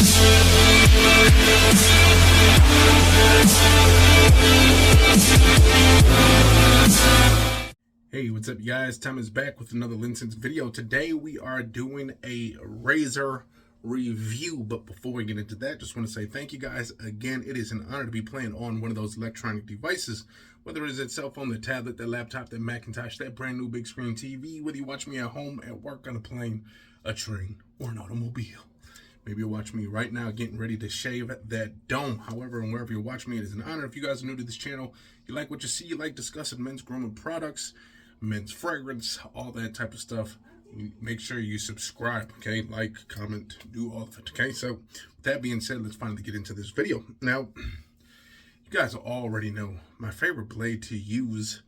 Hey, what's up, you guys? Tom is back with another Linsense video. Today we are doing a razor review, but before we get into that, just want to say thank you guys again. It is an honor to be playing on one of those electronic devices, whether it's a cell phone, the tablet, the laptop, the Macintosh, that brand new big screen TV, whether you watch me at home, at work, on a plane, a train, or an automobile. Maybe you'll watch me right now getting ready to shave that dome. However, and wherever you're watching me, it is an honor. If you guys are new to this channel, you like what you see, you like discussing men's grooming products, men's fragrance, all that type of stuff, make sure you subscribe, okay? Like, comment, do all of it, okay? So with that being said, let's finally get into this video. Now, you guys already know my favorite blade to use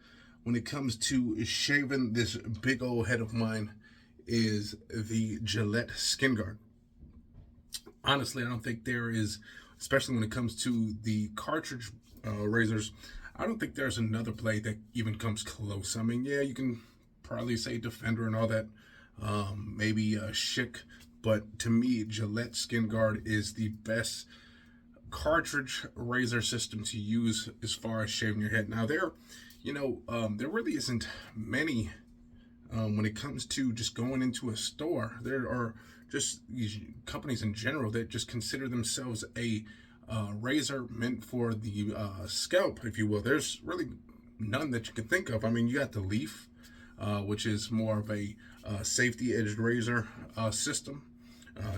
when it comes to shaving this big old head of mine is the Gillette Skin Guard. Honestly, I don't think there is, especially when it comes to the cartridge razors, I don't think there's another blade that even comes close. I mean, yeah, you can probably say Defender and all that, maybe Schick, but to me, Gillette Skin Guard is the best cartridge razor system to use as far as shaving your head. Now, there really isn't many when it comes to just going into a store. There are just these companies in general that just consider themselves a razor meant for the scalp, if you will. There's really none that you can think of. I mean, you got the Leaf, which is more of a safety edged razor system.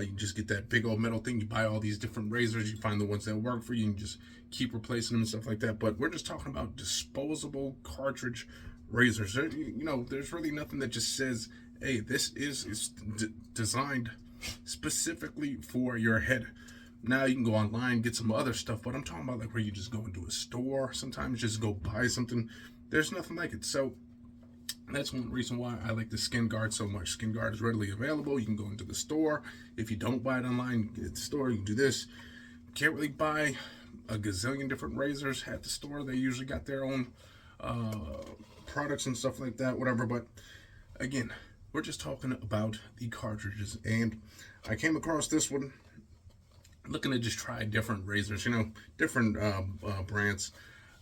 You just get that big old metal thing. You buy all these different razors. You find the ones that work for you and just keep replacing them and stuff like that. But we're just talking about disposable cartridge razors. There's really nothing that just says, hey, this is designed specifically for your head. Now you can go online, get some other stuff, but I'm talking about like where you just go into a store, sometimes just go buy something. There's nothing like it. So that's one reason why I like the Skin Guard so much. Skin Guard is readily available. You can go into the store. If you don't buy it online, you can get it at the store. You can do this. You can't really buy a gazillion different razors at the store. They usually got their own products and stuff like that, whatever. But again, we're just talking about the cartridges. And I came across this one looking to just try different razors, different brands.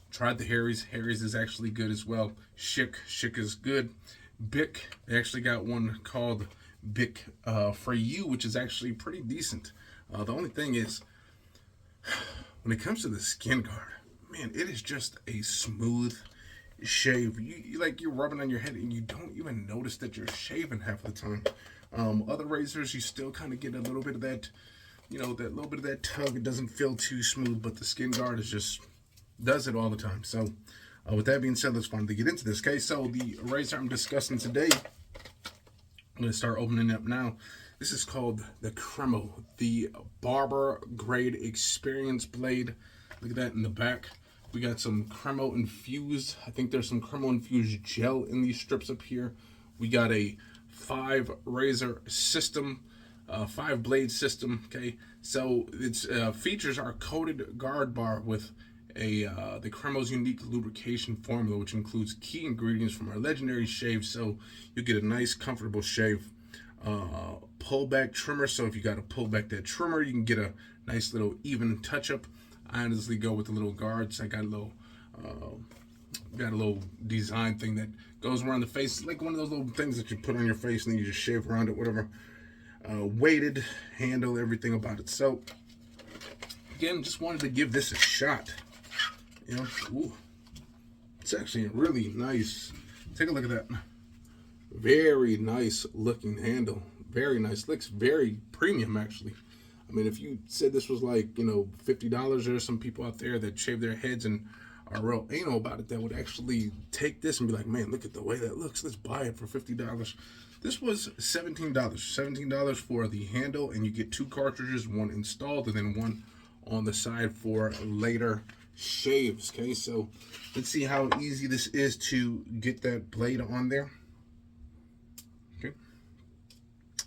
Tried the Harry's. Harry's is actually good as well. Schick is good. Bic, they actually got one called Bic for You, which is actually pretty decent. The only thing is, when it comes to the Skin Guard, man, it is just a smooth shave. You're rubbing on your head and you don't even notice that you're shaving half the time. Other razors, you still kind of get a little bit of that, that little bit of that tug. It doesn't feel too smooth, but the Skin Guard is just does it all the time. So with that being said, let's finally get into this. Okay, so the razor I'm discussing today, I'm going to start opening it up now. This is called the Cremo, the Barber grade experience blade. Look at that in the back. We got some Cremo infused. I think there's some Cremo infused gel in these strips up here. We got a 5 razor system, 5 blade system. Okay, so its features are coated guard bar with the Cremo's unique lubrication formula, which includes key ingredients from our legendary shave. So you get a nice, comfortable shave. Pull back trimmer. So if you got to pull back that trimmer, you can get a nice little even touch up. I honestly go with the little guards. I got a little design thing that goes around the face, like one of those little things that you put on your face and then you just shave around it, whatever. Weighted handle, everything about it. So again, just wanted to give this a shot. Ooh, it's actually a really nice. Take a look at that. Very nice looking handle. Very nice. Looks very premium, actually. I mean, if you said this was like, $50, there's some people out there that shave their heads and are real anal about it that would actually take this and be like, man, look at the way that looks. Let's buy it for $50. This was $17. $17 for the handle, and you get 2 cartridges, one installed and then one on the side for later shaves. Okay, so let's see how easy this is to get that blade on there. Okay,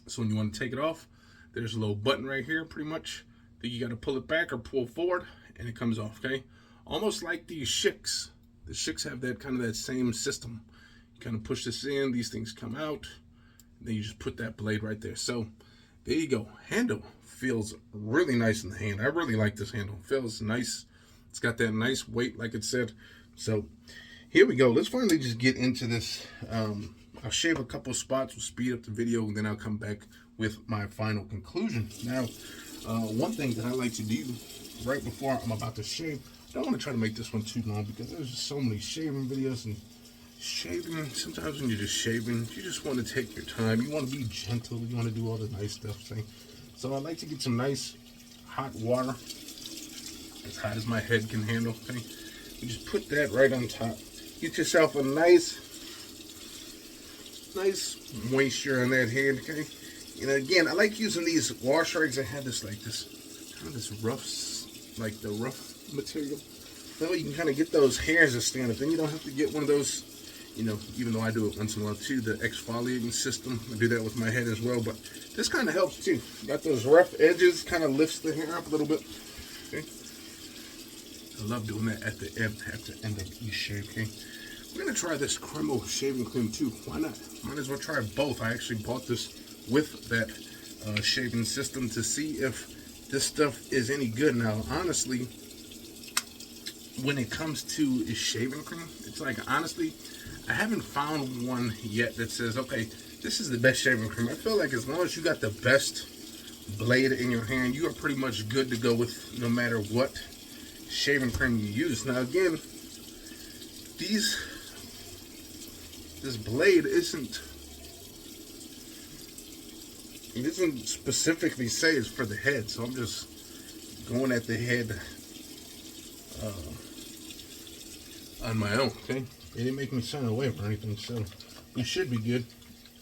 so when you want to take it off, there's a little button right here, pretty much, that you got to pull it back or pull forward and it comes off. Okay, almost like the Schicks. The Schicks have that kind of that same system. You kind of push this in, these things come out, and then you just put that blade right there. So There you go. Handle feels really nice in the hand. I really like this handle. Feels nice. It's got that nice weight, like it said. So here we go. Let's finally just get into this. I'll shave a couple spots, we'll speed up the video, and then I'll come back with my final conclusion. Now, one thing that I like to do right before I'm about to shave, I don't want to try to make this one too long because there's just so many shaving videos, and shaving, sometimes when you're just shaving, you just want to take your time. You want to be gentle. You want to do all the nice stuff. So I like to get some nice hot water, as hot as my head can handle. Okay, you just put that right on top. Get yourself a nice moisture on that hand. Okay, and again, I like using these wash rags. I had this kind of this rough, like the rough material. That way you can kind of get those hairs to stand up. Then you don't have to get one of those, you know, even though I do it once in a while too, the exfoliating system. I do that with my head as well, but this kind of helps too. Got those rough edges, kind of lifts the hair up a little bit. Okay. I love doing that at the end of each shave. Okay. We're gonna try this Cremo shaving cream too. Why not? Might as well try both. I actually bought this with that shaving system to see if this stuff is any good. Now, honestly, when it comes to shaving cream, it's like, honestly, I haven't found one yet that says, okay, this is the best shaving cream. I feel like as long as you got the best blade in your hand, you are pretty much good to go with no matter what shaving cream you use. Now again, this blade isn't specifically say it's for the head, so I'm just going at the head on my own. Okay, they didn't make me sign away or anything, so we should be good.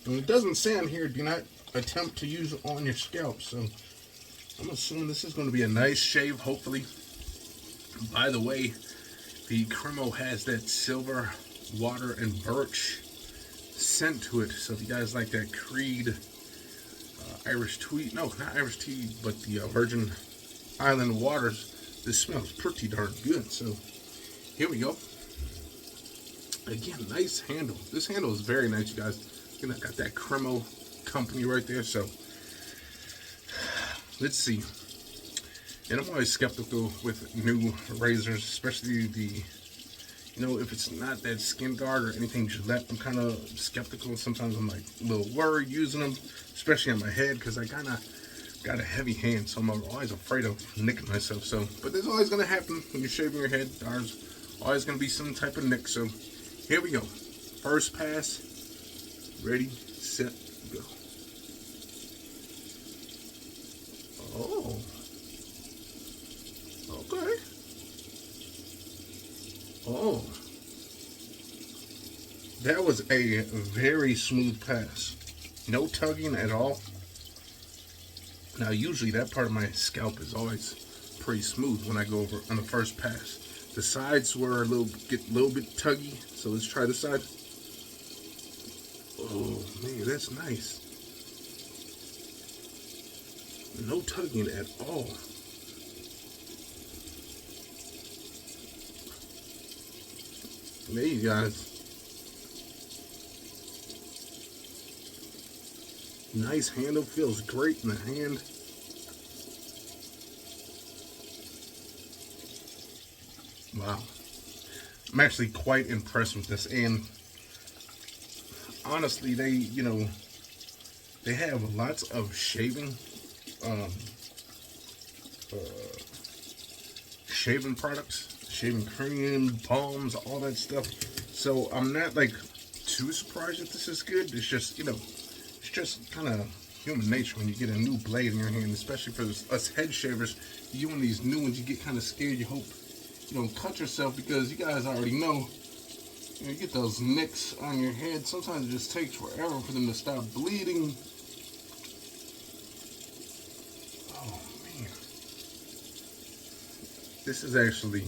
And it doesn't say on here, do not attempt to use it on your scalp, so I'm assuming this is going to be a nice shave, hopefully. By the way, the Cremo has that silver, water, and birch scent to it, so if you guys like that Creed Irish tea, no, not Irish tea, but the Virgin Island waters, this smells pretty darn good. So here we go. Again, nice handle. This handle is very nice, you guys. I got that Cremo company right there. So let's see. And I'm always skeptical with new razors, especially the, you know, if it's not that Skin Guard or anything Gillette, I'm kind of skeptical. Sometimes I'm like a little worried using them, especially on my head, because I kind of got a heavy hand, so I'm always afraid of nicking myself. So, but there's always going to happen when you're shaving your head. There's always going to be some type of nick. So here we go. First pass. Ready, set, go. Oh. Okay. Oh. That was a very smooth pass. No tugging at all. Now, usually that part of my scalp is always pretty smooth when I go over on the first pass. The sides were a little bit tuggy, so let's try the side. Oh man, that's nice. No tugging at all. There you guys. Nice handle, feels great in the hand. Wow. I'm actually quite impressed with this, and honestly, they have lots of shaving products, shaving cream, balms, all that stuff. So I'm not like too surprised that this is good. It's just, it's just kind of human nature when you get a new blade in your hand, especially for us head shavers. You want these new ones, you get kind of scared. You hope you don't cut yourself, because you guys already know, you get those nicks on your head. Sometimes it just takes forever for them to stop bleeding. Oh man, this is actually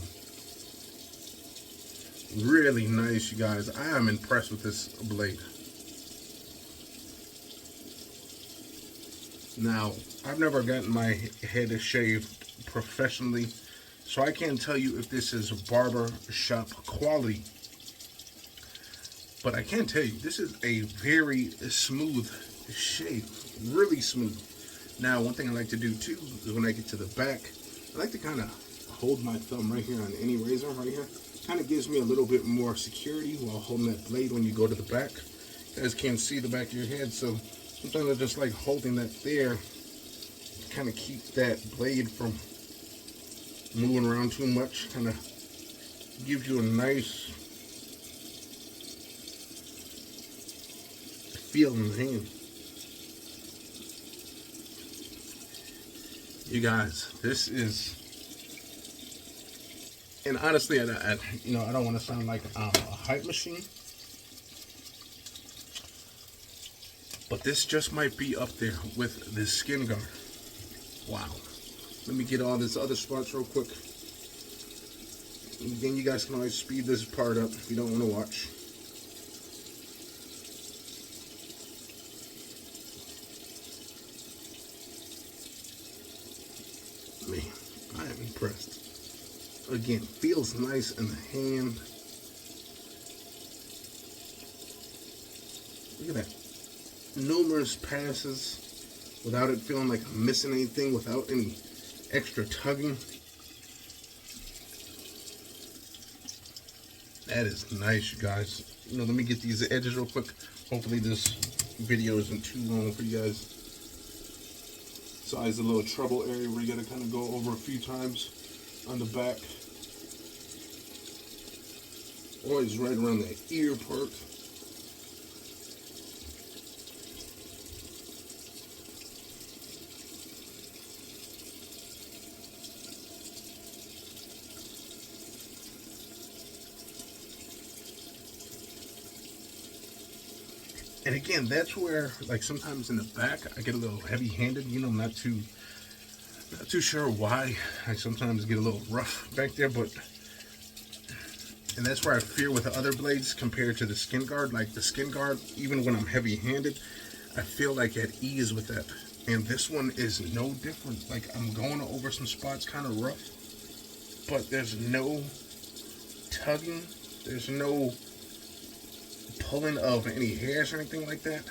really nice, you guys. I am impressed with this blade. Now, I've never gotten my head shaved professionally, so I can't tell you if this is barber shop quality. But I can tell you, this is a very smooth shave. Really smooth. Now, one thing I like to do too is when I get to the back, I like to kind of hold my thumb right here on any razor right here. Kind of gives me a little bit more security while holding that blade when you go to the back. You guys can't see the back of your head, so sometimes I just like holding that there to kind of keep that blade from moving around too much. Kind of gives you a nice feel in the hand. You guys, this is, and honestly, I don't want to sound like I'm a hype machine, but this just might be up there with this skin guard. Wow. Let me get all this other spots real quick. And again, you guys can always speed this part up if you don't want to watch. Man, I am impressed. Again, feels nice in the hand. Look at that. Numerous passes without it feeling like I'm missing anything, without any extra tugging. That is nice, you guys. Let me get these edges real quick. Hopefully this video isn't too long for you guys. Size a little trouble area where you gotta kind of go over a few times on the back. Always right around that ear part. And again, that's where, like, sometimes in the back I get a little heavy-handed. Not too sure why. I sometimes get a little rough back there, and that's where I fear with the other blades compared to the skin guard. Like the skin guard, even when I'm heavy-handed, I feel like at ease with that. And this one is no different. Like, I'm going over some spots kind of rough, but there's no tugging. There's no pulling of any hairs or anything like that.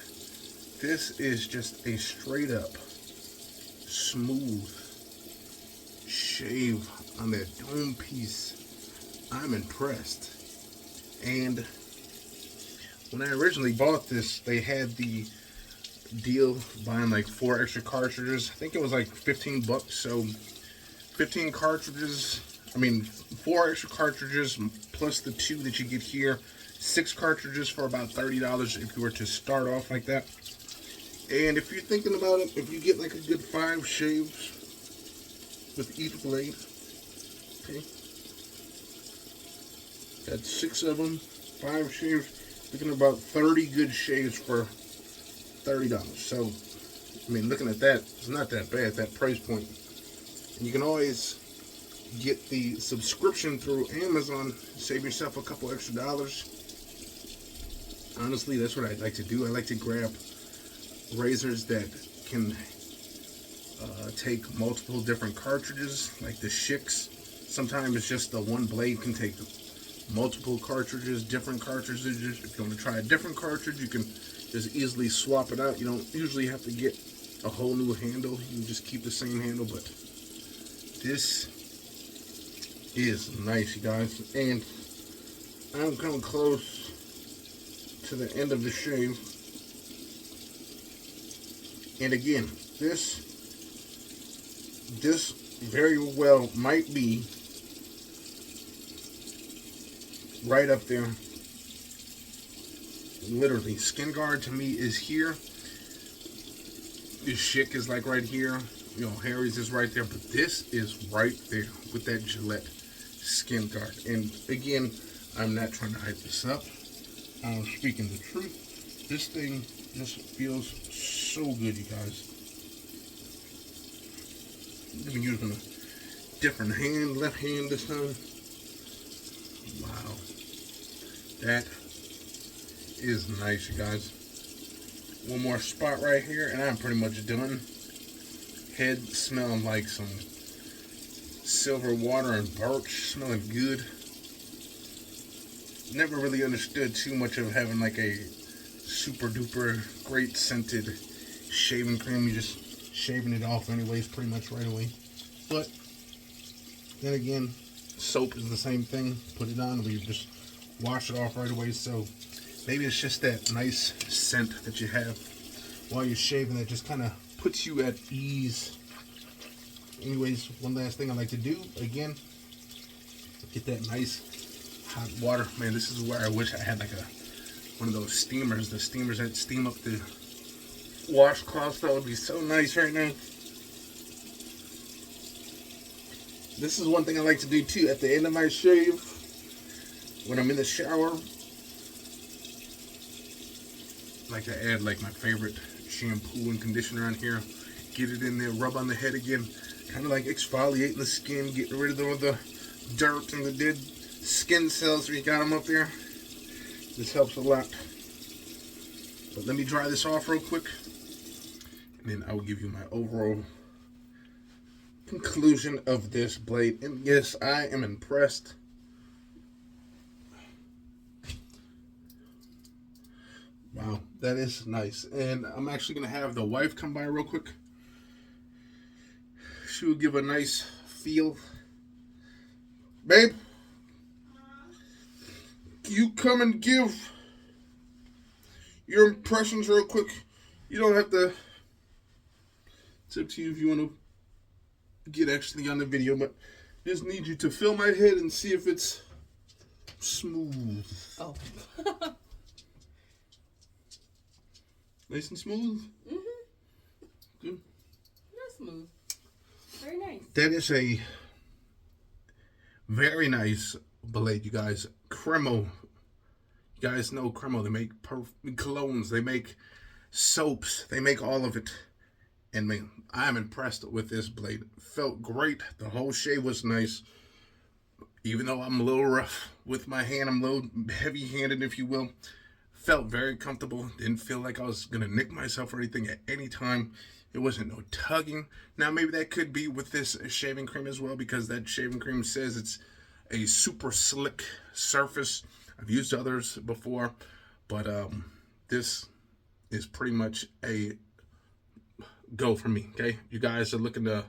This is just a straight up smooth shave on that dome piece. I'm impressed. And when I originally bought this, they had the deal buying like 4 extra cartridges. I think it was like 15 bucks. So 15 cartridges, 4 extra cartridges plus the 2 that you get here. 6 cartridges for about $30 if you were to start off like that. And if you're thinking about it, if you get like a good 5 shaves with each blade, okay, that's 6 of them, 5 shaves, looking about 30 good shaves for $30. So, looking at that, it's not that bad, that price point. And you can always get the subscription through Amazon, save yourself a couple extra dollars. Honestly, that's what I'd like to do. I like to grab razors that can take multiple different cartridges, like the Shicks. Sometimes it's just the one blade can take multiple cartridges, different cartridges. If you want to try a different cartridge, you can just easily swap it out. You don't usually have to get a whole new handle. You can just keep the same handle, but this is nice, you guys. And I'm coming close to the end of the shave. And again, this very well might be right up there. Literally, skin guard to me is here. This Schick is like right here. Harry's is right there, but this is right there with that Gillette skin guard. And again, I'm not trying to hype this up. I'm speaking the truth. This thing just feels so good, you guys. I've been using a different hand, left hand this time. Wow. That is nice, you guys. One more spot right here, and I'm pretty much done. Head smelling like some silver water and birch, smelling good. Never really understood too much of having like a super duper great scented shaving cream. You just shaving it off anyways pretty much right away. But then again, soap is the same thing. Put it on, we just wash it off right away. So maybe it's just that nice scent that you have while you're shaving that just kind of puts you at ease. Anyways, one last thing I like to do, again, get that nice hot water. Man, this is where I wish I had like one of those steamers, the steamers that steam up the washcloths. That would be so nice right now. This is one thing I like to do too at the end of my shave, when I'm in the shower. I like to add like my favorite shampoo and conditioner on here, get it in there, rub on the head again, kind of like exfoliating the skin, getting rid of all the dirt and the dead skin cells if you got them up there. This helps a lot. But let me dry this off real quick, and then I will give you my overall conclusion of this blade. And yes, I am impressed. Wow, that is nice. And I'm actually going to have the wife come by real quick. She will give a nice feel. Babe, you come and give your impressions real quick. You don't have to. It's up to you if you want to get actually on the video, but just need you to feel my head and see if it's smooth. Oh. Nice and smooth? Mm-hmm. Good. That's smooth. Very nice. That is a very nice blade, you guys. Cremo. You guys know Cremo. They make colognes. They make soaps. They make all of it. And man, I'm impressed with this blade. Felt great. The whole shave was nice. Even though I'm a little rough with my hand, I'm a little heavy-handed, if you will. Felt very comfortable. Didn't feel like I was going to nick myself or anything at any time. It wasn't no tugging. Now, maybe that could be with this shaving cream as well, because that shaving cream says it's a super slick surface. I've used others before, but this is pretty much a go for me, okay? You guys are looking to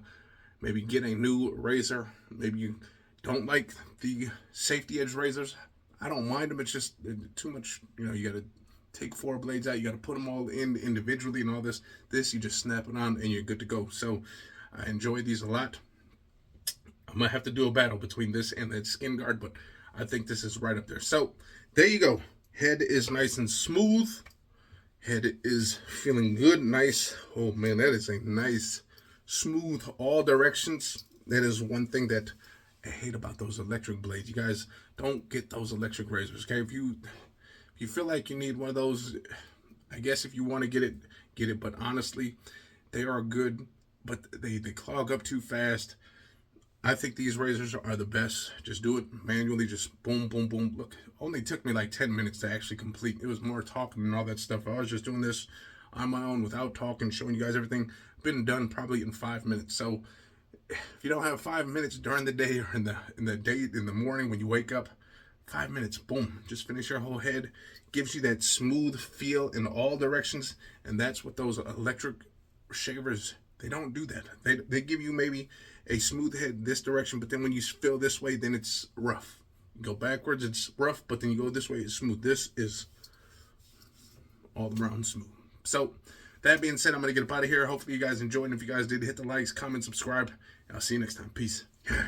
maybe get a new razor. Maybe you don't like the safety edge razors. I don't mind them. It's just too much, you know, you got to take 4 blades out. You got to put them all in individually and all this. This, you just snap it on and you're good to go. So I enjoy these a lot. I might have to do a battle between this and that skin guard, but I think this is right up there. So there you go. Head is nice and smooth. Head is feeling good, nice. Oh man, that is a nice, smooth, all directions. That is one thing that I hate about those electric blades. You guys don't get those electric razors, okay? If you feel like you need one of those, I guess if you want to get it. But honestly, they are good, but they clog up too fast. I think these razors are the best. Just do it manually. Just boom, boom, boom. Look, only took me like 10 minutes to actually complete. It was more talking and all that stuff. I was just doing this on my own without talking, showing you guys everything. Been done probably in 5 minutes. So if you don't have 5 minutes during the day or in the morning when you wake up, 5 minutes, boom, just finish your whole head. Gives you that smooth feel in all directions, and that's what those electric shavers, they don't do that. They give you maybe a smooth head this direction, but then when you feel this way, then it's rough. You go backwards, it's rough, but then you go this way, it's smooth. This is all around smooth. So that being said, I'm going to get up out of here. Hopefully you guys enjoyed, and if you guys did, hit the likes, comment, subscribe. I'll see you next time. Peace. Yeah.